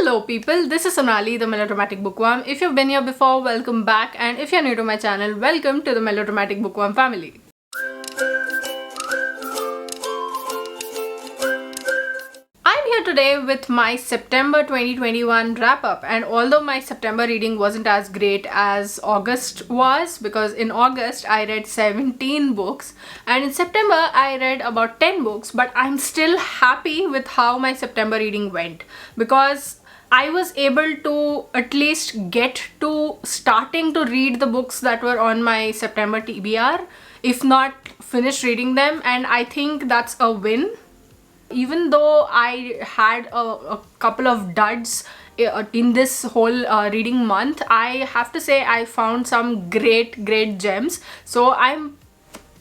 Hello people, this is Sonali, the Melodramatic Bookworm. If you've been here before, welcome back, and if you're new to my channel, welcome to the Melodramatic Bookworm family. I'm here today with my September 2021 wrap-up, and although my September reading wasn't as great as August was, because in August I read 17 books and in September I read about 10 books, but I'm still happy with how my September reading went because I was able to at least get to starting to read the books that were on my September TBR, if not finish reading them, and I think that's a win. Even though I had a couple of duds in this whole reading month, I have to say I found some great gems. So I'm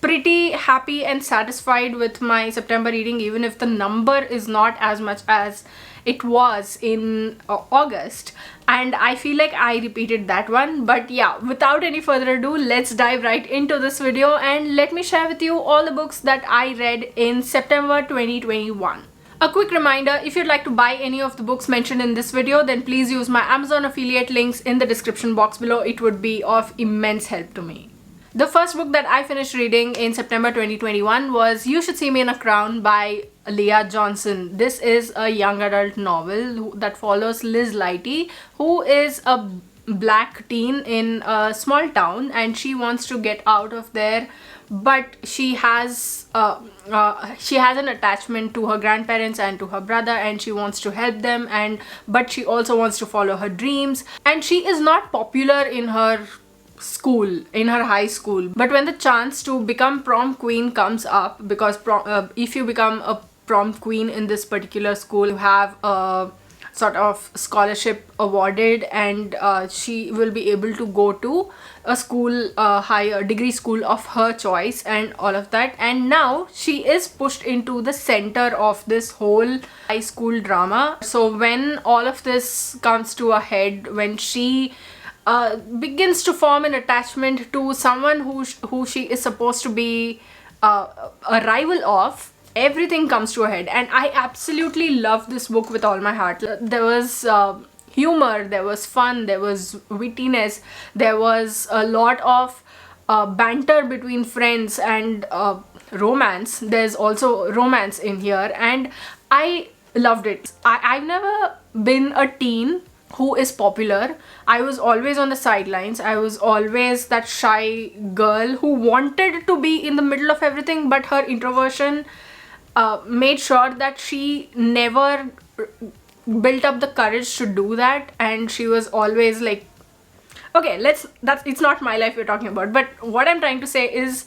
pretty happy and satisfied with my September reading, even if the number is not as much as it was in August, and I feel like I repeated that one. But yeah, without any further ado, let's dive right into this video and let me share with you all the books that I read in September 2021. A quick reminder, if you'd like to buy any of the books mentioned in this video, then please use my Amazon affiliate links in the description box below. It would be of immense help to me. The first book that I finished reading in September 2021 was You Should See Me in a Crown by Leah Johnson. This is a young adult novel that follows Liz Lighty, who is a black teen in a small town, and she wants to get out of there, but she has an attachment to her grandparents and to her brother, and she wants to help them, but she also wants to follow her dreams, and she is not popular in her high school. But when the chance to become prom queen comes up, because if you become a prom queen in this particular school, you have a sort of scholarship awarded, and she will be able to go to a school, higher degree school of her choice and all of that. And now she is pushed into the center of this whole high school drama. So when all of this comes to a head, when she begins to form an attachment to someone who she is supposed to be a rival of, everything comes to a head. And I absolutely love this book with all my heart. There was humor, there was fun, there was wittiness, there was a lot of banter between friends, and romance. There's also romance in here, and I loved it. I've never been a teen who is popular. I was always on the sidelines. I was always that shy girl who wanted to be in the middle of everything, but her introversion made sure that she never built up the courage to do that, and she was always like, okay, it's not my life we're talking about, but what I'm trying to say is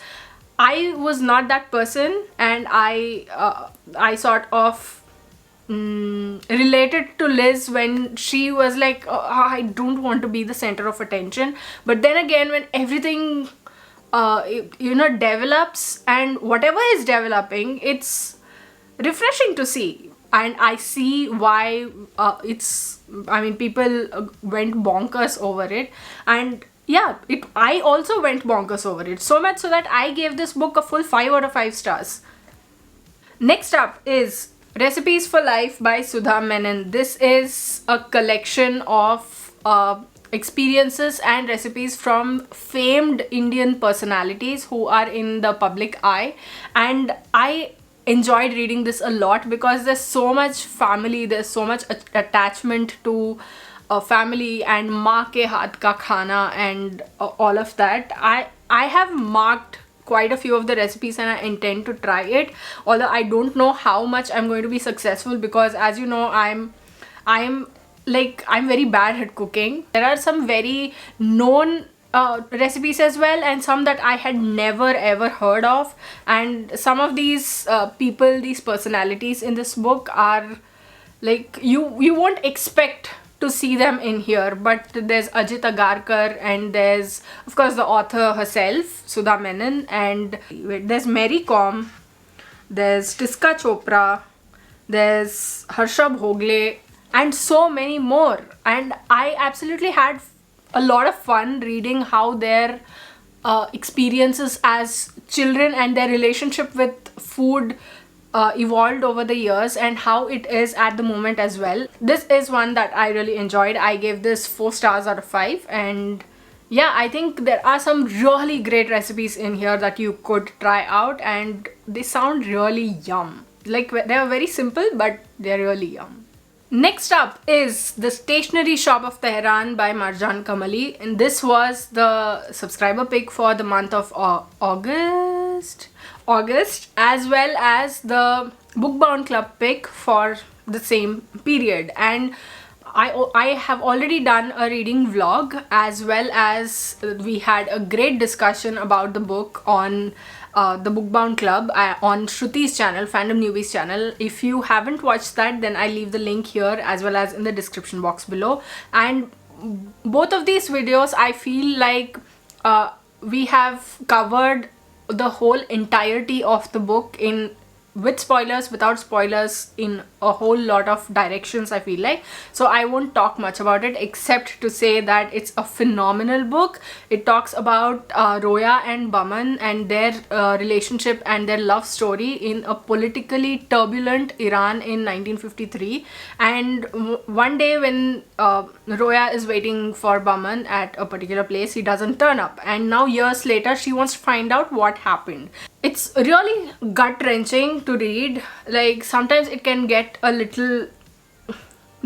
I was not that person, and I sort of related to Liz when she was like, oh, I don't want to be the center of attention. But then again, when everything develops, and whatever is developing, it's refreshing to see, and I see why people went bonkers over it. And yeah, I also went bonkers over it, so much so that I gave this book a full 5 out of 5 stars. Next up is Recipes for Life by Sudha Menon. This is a collection of experiences and recipes from famed Indian personalities who are in the public eye, and I enjoyed reading this a lot because there's so much family, there's so much attachment to family and maa ke haath ka khana and all of that. I have marked quite a few of the recipes and I intend to try it, although I don't know how much I'm going to be successful, because as you know, I'm very bad at cooking. There are some very known recipes as well, and some that I had never ever heard of, and some of these these personalities in this book are like, you won't expect to see them in here. But there's Ajit Agarkar, and there's of course the author herself, Sudha Menon, and there's Mary Com, there's Tiska Chopra, there's Harsha Bhogle, and so many more. And I absolutely had a lot of fun reading how their experiences as children and their relationship with food evolved over the years and how it is at the moment as well. This is one that I really enjoyed. I gave this 4 stars out of 5, and yeah, I think there are some really great recipes in here that you could try out, and they sound really yum. Like, they are very simple, but they're really yum. Next up is The Stationery Shop of Tehran by Marjan Kamali, and this was the subscriber pick for the month of August, as well as the Bookbound Club pick for the same period. And I have already done a reading vlog, as well as we had a great discussion about the book on the Bookbound Club on Shruti's channel, Fandom Newbies channel. If you haven't watched that, then I leave the link here as well as in the description box below. And both of these videos, I feel like we have covered the whole entirety of the book with spoilers, without spoilers, in a whole lot of directions, I feel like. So I won't talk much about it except to say that it's a phenomenal book. It talks about Roya and Baman and their relationship and their love story in a politically turbulent Iran in 1953. And one day when Roya is waiting for Baman at a particular place, he doesn't turn up, and now years later she wants to find out what happened. It's really gut-wrenching to read. Like, sometimes it can get a little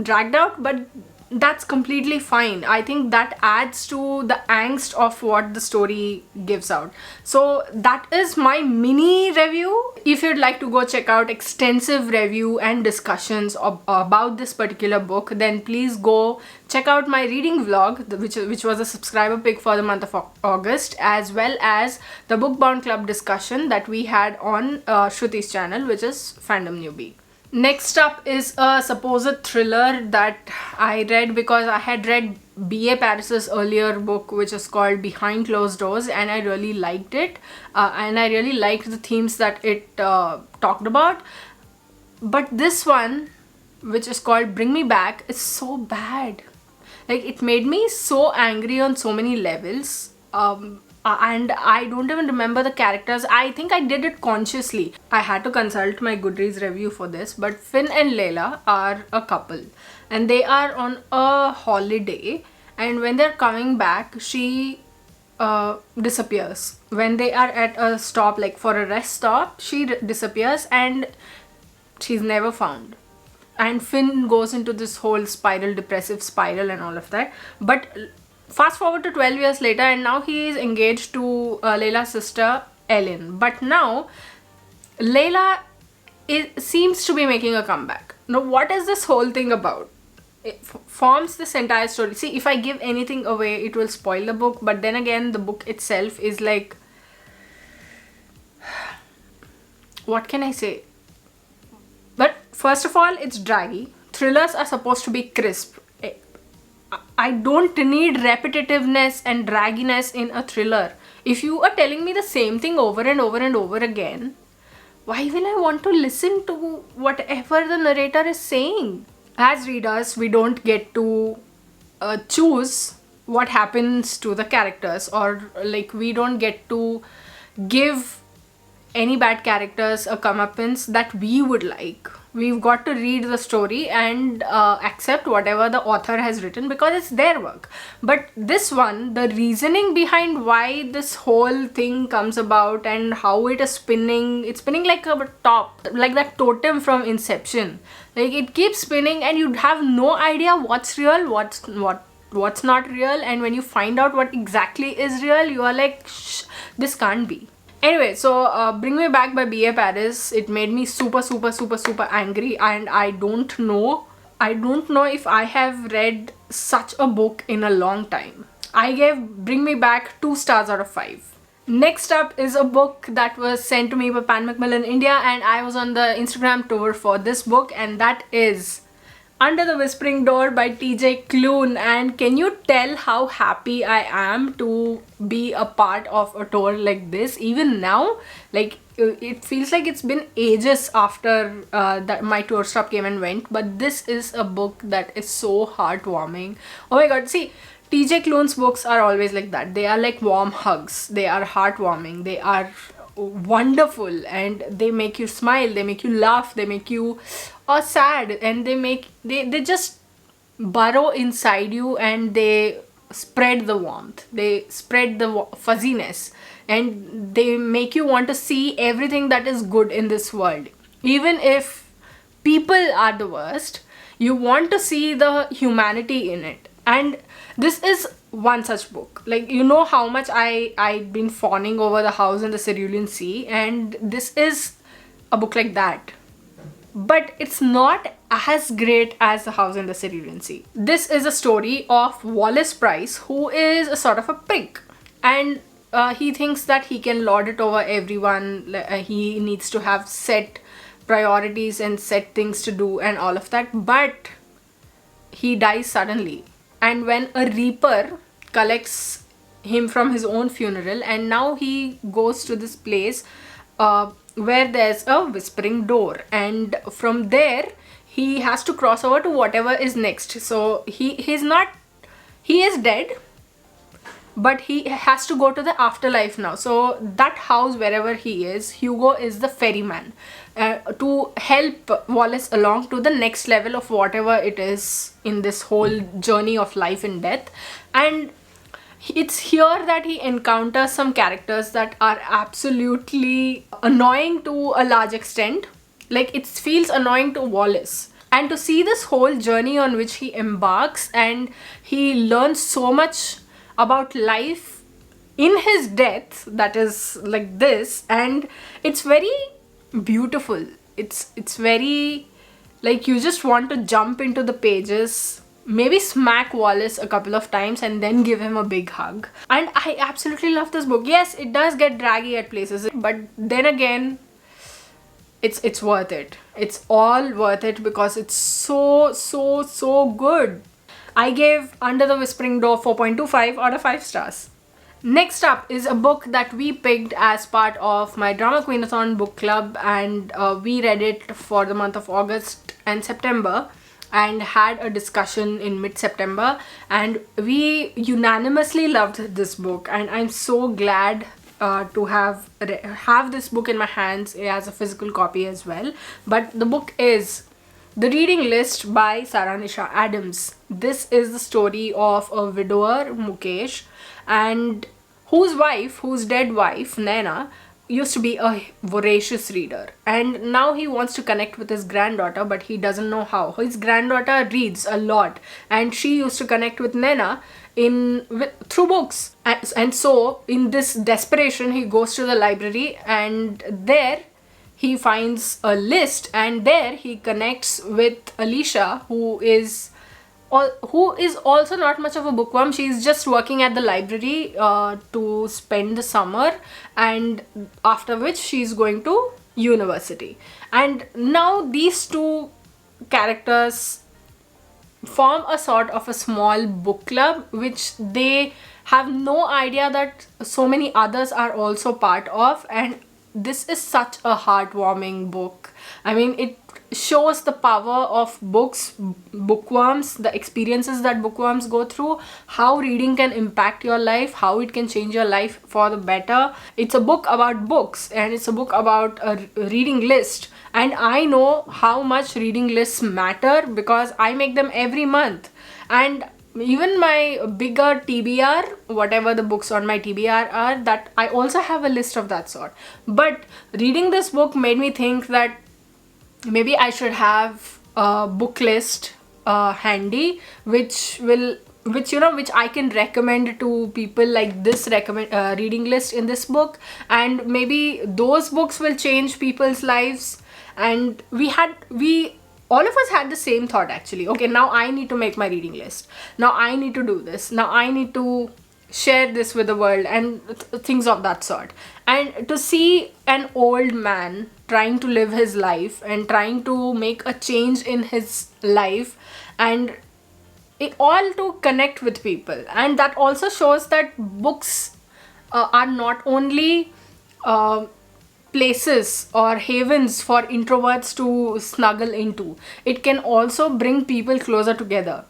dragged out, but that's completely fine. I think that adds to the angst of what the story gives out. So that is my mini review. If you'd like to go check out extensive review and discussions about this particular book, then please go check out my reading vlog, which was a subscriber pick for the month of August, as well as the Bookbound Club discussion that we had on Shruti's channel, which is Fandom Newbie. Next up is a supposed thriller that I read because I had read B.A. Paris's earlier book, which is called Behind Closed Doors, and I really liked it. And I really liked the themes that it talked about. But this one, which is called Bring Me Back, is so bad. Like, it made me so angry on so many levels. And I don't even remember the characters. I think I did it consciously. I had to consult my Goodreads review for this, but Finn and Layla are a couple and they are on a holiday, and when they're coming back, she disappears. When they are at a stop, like for a rest stop, she disappears and she's never found. And Finn goes into this whole depressive spiral and all of that. But fast forward to 12 years later, and now he is engaged to Layla's sister Ellen. But now Layla seems to be making a comeback. Now, what is this whole thing about? It forms this entire story. See, if I give anything away, it will spoil the book. But then again, the book itself is like, what can I say? But first of all, it's draggy. Thrillers are supposed to be crisp. I don't need repetitiveness and dragginess in a thriller. If you are telling me the same thing over and over and over again, why will I want to listen to whatever the narrator is saying? As readers, we don't get to choose what happens to the characters, or like, we don't get to give any bad characters a comeuppance that we would like. We've got to read the story and accept whatever the author has written because it's their work. But this one, the reasoning behind why this whole thing comes about and how it is spinning, it's spinning like a top, like that totem from Inception. Like, it keeps spinning and you have no idea what's real, what's not real, and when you find out what exactly is real, you are like, shh, this can't be. Anyway, so Bring Me Back by B.A. Paris, it made me super angry, and I don't know if I have read such a book in a long time. I gave Bring Me Back 2 stars out of 5. Next up is a book that was sent to me by Pan Macmillan India, and I was on the Instagram tour for this book, and that is Under the Whispering Door by TJ Klune. And can you tell how happy I am to be a part of a tour like this? Even now, like, it feels like it's been ages after that my tour stop came and went, but this is a book that is so heartwarming. Oh my god, see, TJ Klune's books are always like that. They are like warm hugs. They are heartwarming. They are wonderful, and they make you smile, they make you laugh, they make you sad, and they just burrow inside you, and they spread the warmth, they spread the fuzziness, and they make you want to see everything that is good in this world. Even if people are the worst, you want to see the humanity in it. And this is one such book. Like, you know how much I've been fawning over The House in the Cerulean Sea, and this is a book like that. But it's not as great as The House in the Cerulean Sea. This is a story of Wallace Price, who is a sort of a pig, and he thinks that he can lord it over everyone. He needs to have set priorities and set things to do and all of that, but he dies suddenly. And when a reaper collects him from his own funeral, and now he goes to this place where there's a whispering door, and from there he has to cross over to whatever is next. So he is dead, but he has to go to the afterlife now. So that house, wherever he is, Hugo is the ferryman to help Wallace along to the next level of whatever it is in this whole journey of life and death. And it's here that he encounters some characters that are absolutely annoying to a large extent. Like, it feels annoying to Wallace. And to see this whole journey on which he embarks, and he learns so much about life in his death, that is like this, and it's very beautiful. It's very, like, you just want to jump into the pages, maybe smack Wallace a couple of times, and then give him a big hug. And I absolutely love this book. Yes, it does get draggy at places, but then again, it's worth it. It's all worth it because it's so good. I gave Under the Whispering Door 4.25 out of 5 stars. Next up is a book that we picked as part of my Drama Queenathon book club, and we read it for the month of August and September, and had a discussion in mid-September, and we unanimously loved this book. And I'm so glad to have this book in my hands as a physical copy as well. But the book is The Reading List by Sarah Nisha Adams. This is the story of a widower, Mukesh, and whose dead wife, Naina, used to be a voracious reader. And now he wants to connect with his granddaughter, but he doesn't know how. His granddaughter reads a lot, and she used to connect with Naina through books. And so, in this desperation, he goes to the library, and there he finds a list, and there he connects with Alicia, who is also not much of a bookworm. She's just working at the library to spend the summer, and after which she's going to university. And now these two characters form a sort of a small book club, which they have no idea that so many others are also part of. And this is such a heartwarming book. I mean, it shows the power of books, bookworms, the experiences that bookworms go through, how reading can impact your life, how it can change your life for the better. It's a book about books, and it's a book about a reading list. And I know how much reading lists matter because I make them every month. And even my bigger TBR, whatever the books on my TBR are, that I also have a list of that sort. But reading this book made me think that maybe I should have a book list handy, which I can recommend to people, like this reading list in this book, and maybe those books will change people's lives. And all of us had the same thought actually. Okay, now I need to make my reading list. Now I need to do this. Now I need to share this with the world, and things of that sort. And to see an old man trying to live his life and trying to make a change in his life, and all to connect with people. And that also shows that books are not only places or havens for introverts to snuggle into. It can also bring people closer together.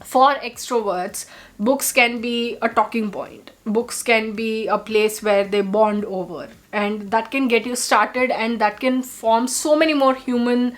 For extroverts, books can be a talking point. Books can be a place where they bond over, and that can get you started, and that can form so many more human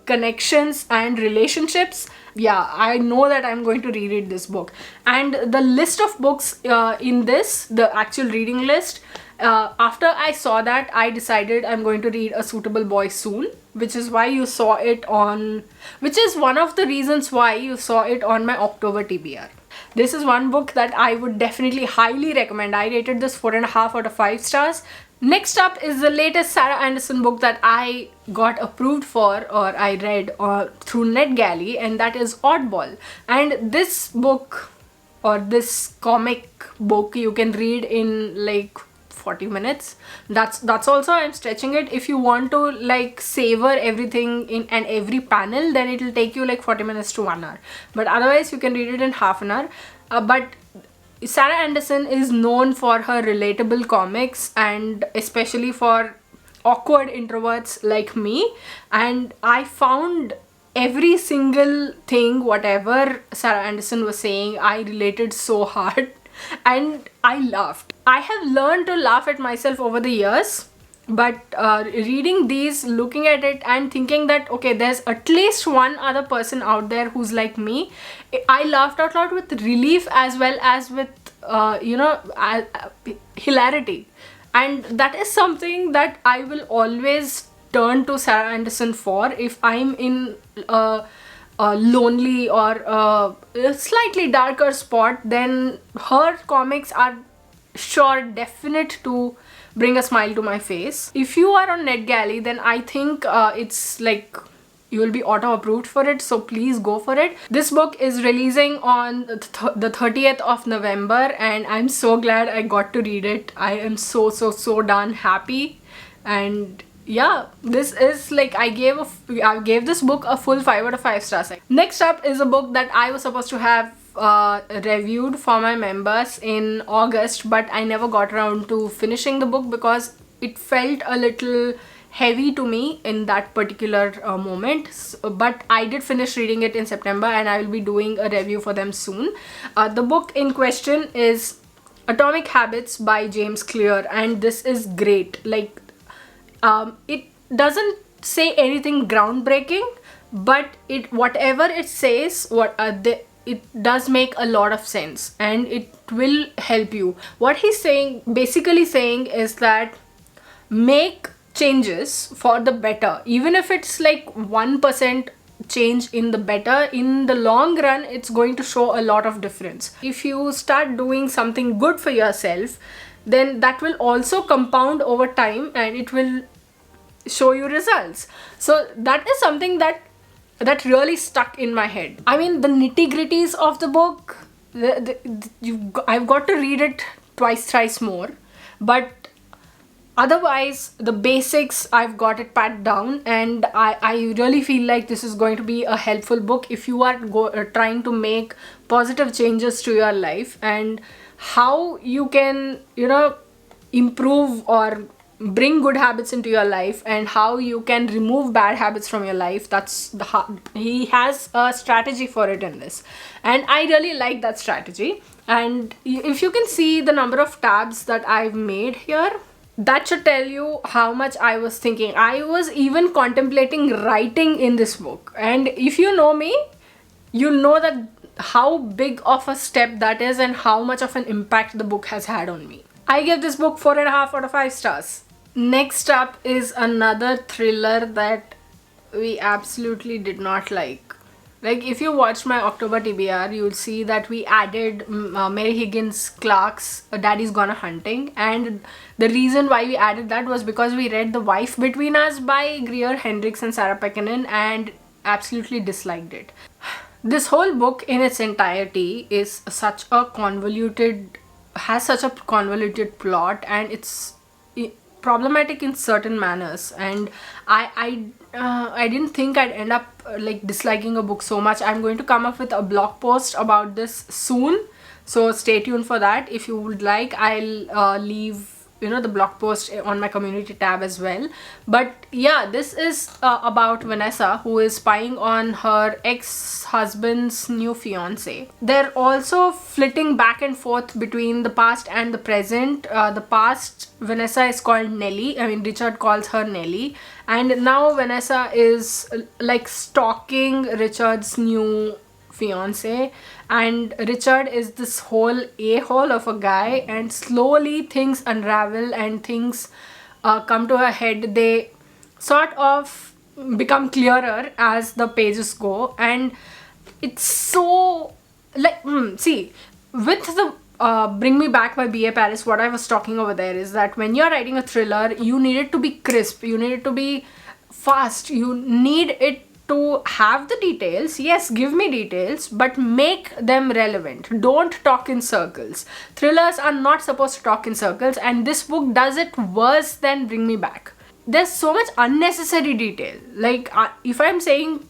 connections and relationships. Yeah, I know that I'm going to reread this book. And the list of books in this, the actual reading list, after I saw that, I decided I'm going to read A Suitable Boy soon, which is why you saw it on, which is one of the reasons why you saw it on my October TBR. This is one book that I would definitely highly recommend. I rated this 4.5 out of 5 stars. Next up is the latest Sarah Anderson book that I got approved for, or I read through NetGalley, and that is Oddball. And this book, or this comic book, you can read in like 40 minutes. That's also, I'm stretching it. If you want to like savor everything in and every panel, then it'll take you like 40 minutes to 1 hour. But otherwise, you can read it in half an hour. But Sarah Anderson is known for her relatable comics, and especially for awkward introverts like me. And I found every single thing, whatever Sarah Anderson was saying, I related so hard and I laughed. I have learned to laugh at myself over the years, but reading these, looking at it and thinking that okay, there's at least one other person out there who's like me, I laughed out loud with relief as well as with hilarity. And that is something that I will always turn to Sarah Anderson for if I'm in a lonely or a slightly darker spot. Then her comics are sure definite to bring a smile to my face. If you are on NetGalley, then I think it's like you will be auto approved for it, so please go for it. This book is releasing on the 30th of November, and I'm so glad I got to read it. I am so done happy. And yeah, this is like, I gave this book a full 5 out of 5 stars. Next up is a book that I was supposed to have reviewed for my members in August, but I never got around to finishing the book because it felt a little heavy to me in that particular moment. But I did finish reading it in September, and I will be doing a review for them soon. The book in question is Atomic Habits by James Clear, and this is great. Like, it doesn't say anything groundbreaking, but whatever it says, it does make a lot of sense, and it will help you. What he's basically saying is that make changes for the better, even if it's like 1% change in the better. In the long run, it's going to show a lot of difference. If you start doing something good for yourself, then that will also compound over time, and it will show you results. So that is something that really stuck in my head. I mean, the nitty-gritties of the book, I've got to read it twice, thrice more, but otherwise the basics, I've got it pat down, and I really feel like this is going to be a helpful book if you are trying to make positive changes to your life, and how you can improve or bring good habits into your life, and how you can remove bad habits from your life. He has a strategy for it in this, and I really like that strategy. And if you can see the number of tabs that I've made here, that should tell you how much I was thinking. I was even contemplating writing in this book, and if you know me, you'll know that how big of a step that is and how much of an impact the book has had on me. I give this book 4.5 out of 5 stars. Next up is another thriller that we absolutely did not like. Like, if you watch my October TBR, you'll see that we added Mary Higgins Clark's Daddy's Gone Hunting, and the reason why we added that was because we read The Wife Between Us by Greer Hendricks and Sarah Pekkanen and absolutely disliked it. This whole book in its entirety is has such a convoluted plot, and it's problematic in certain manners, and I didn't think I'd end up like disliking a book so much. I'm going to come up with a blog post about this soon, so stay tuned for that. If you would like, I'll leave the blog post on my community tab as well. But yeah, this is about Vanessa, who is spying on her ex-husband's new fiance. They're also flitting back and forth between the past and the present. The past, Vanessa is called Nelly. I mean, Richard calls her Nelly. And now Vanessa is like stalking Richard's new fiance, and Richard is this whole a-hole of a guy, and slowly things unravel and things come to a head. They sort of become clearer as the pages go, and it's so like see, with the Bring Me Back by B.A. Paris, what I was talking over there is that when you're writing a thriller, you need it to be crisp, you need it to be fast, you need it to have the details. Yes, give me details, but make them relevant. Don't talk in circles. Thrillers are not supposed to talk in circles, and this book does it worse than Bring Me Back. There's so much unnecessary detail. Like, if I'm saying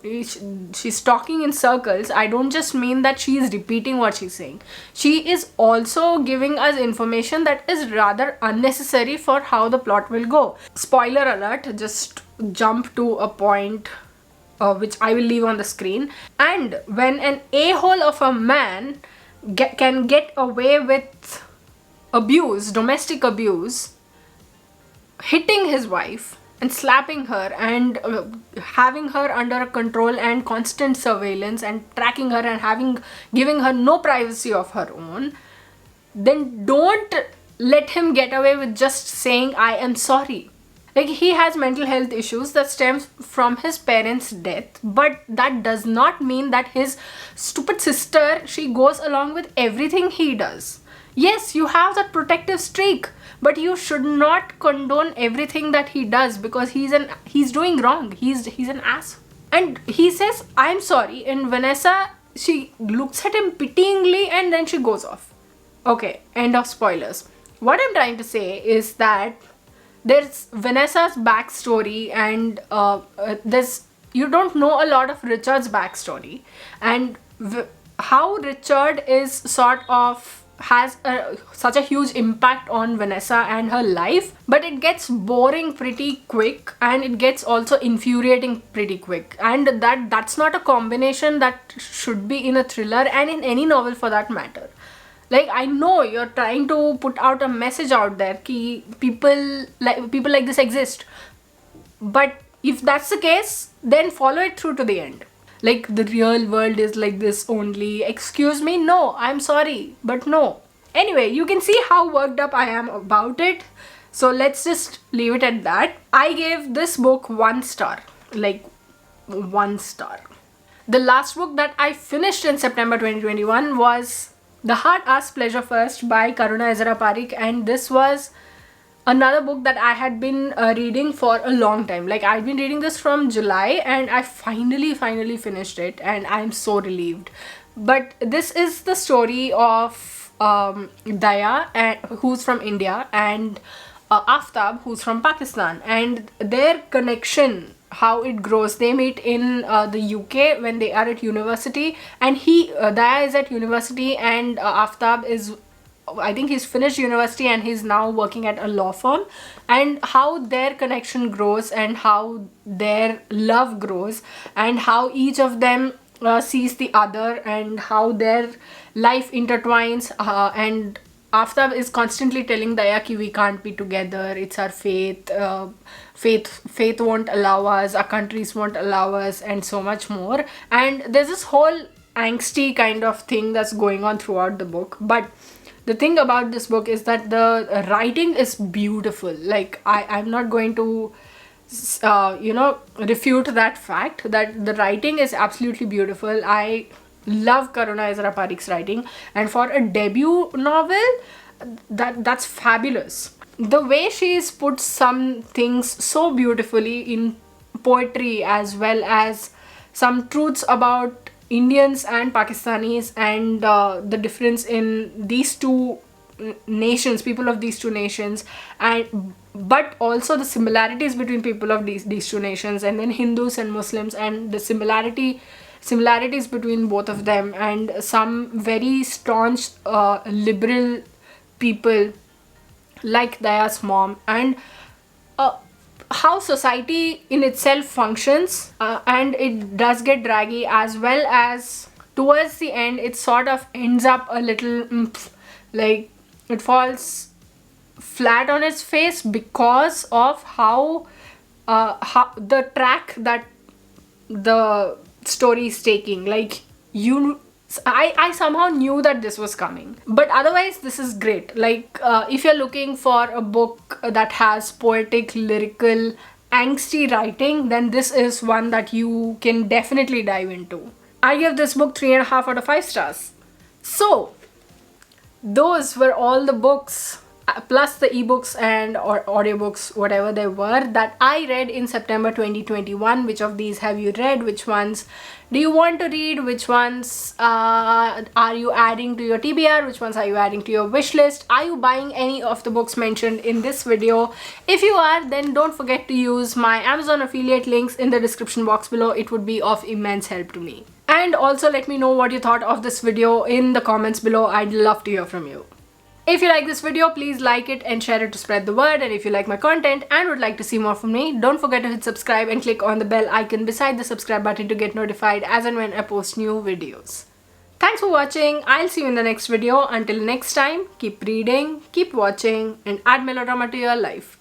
she's talking in circles, I don't just mean that she is repeating what she's saying. She is also giving us information that is rather unnecessary for how the plot will go. Spoiler alert, just jump to a point which I will leave on the screen. And when an a-hole of a man can get away with abuse, domestic abuse, hitting his wife and slapping her and having her under control and constant surveillance and tracking her and giving her no privacy of her own, then don't let him get away with just saying I am sorry. Like, he has mental health issues that stems from his parents' death, but that does not mean that his stupid sister, she goes along with everything he does. Yes, you have that protective streak, but you should not condone everything that he does, because he's doing wrong. He's an ass. And he says, I'm sorry, and Vanessa, she looks at him pityingly and then she goes off. Okay, end of spoilers. What I'm trying to say is that there's Vanessa's backstory, and you don't know a lot of Richard's backstory, and how Richard is sort of has such a huge impact on Vanessa and her life, but it gets boring pretty quick, and it gets also infuriating pretty quick, and that's not a combination that should be in a thriller and in any novel for that matter. Like, I know you're trying to put out a message out there ki people like this exist, but if that's the case, then follow it through to the end. Like, the real world is like this only. Excuse me? No, I'm sorry, but no. Anyway, you can see how worked up I am about it, so let's just leave it at that. I gave this book 1 star. Like, 1 star. The last book that I finished in September 2021 was The Heart Asks Pleasure First by Karuna Ezra Parikh, and this was another book that I had been reading for a long time. Like, I've been reading this from July, and I finally finished it, and I'm so relieved. But this is the story of Daya, who's from India, and Aftab, who's from Pakistan, and their connection, how it grows. They meet in the UK when they are at university, and Daya is at university, and Aftab is, I think he's finished university and he's now working at a law firm, and how their connection grows and how their love grows and how each of them sees the other and how their life intertwines, and Aftab is constantly telling Daya ki we can't be together, it's our fate, fate won't allow us, our countries won't allow us, and so much more. And there's this whole angsty kind of thing that's going on throughout the book. But the thing about this book is that the writing is beautiful. Like, I'm not going to refute that fact, that the writing is absolutely beautiful. I love Karuna Ezra Parikh's writing, and for a debut novel, that's fabulous. The way she's put some things so beautifully in poetry, as well as some truths about Indians and Pakistanis, and the difference in these two nations, people of these two nations, but also the similarities between people of these two nations, and then Hindus and Muslims, and the similarities between both of them, and some very staunch liberal people like Daya's mom, and how society in itself functions, and it does get draggy, as well as towards the end it sort of ends up a little like it falls flat on its face because of how the track that the story is taking. Like, I somehow knew that this was coming, but otherwise this is great. Like, if you're looking for a book that has poetic, lyrical, angsty writing, then this is one that you can definitely dive into. I give this book 3.5 out of 5 stars. So those were all the books, plus the ebooks and or audiobooks, whatever they were, that I read in September 2021. Which of these have you read? Which ones do you want to read? Which ones are you adding to your TBR? Which ones are you adding to your wish list? Are you buying any of the books mentioned in this video? If you are, then don't forget to use my Amazon affiliate links in the description box below. It would be of immense help to me. And also let me know what you thought of this video in the comments below. I'd love to hear from you. If you like this video, please like it and share it to spread the word. And if you like my content and would like to see more from me, don't forget to hit subscribe and click on the bell icon beside the subscribe button to get notified as and when I post new videos. Thanks for watching. I'll see you in the next video. Until next time, keep reading, keep watching, and add melodrama to your life.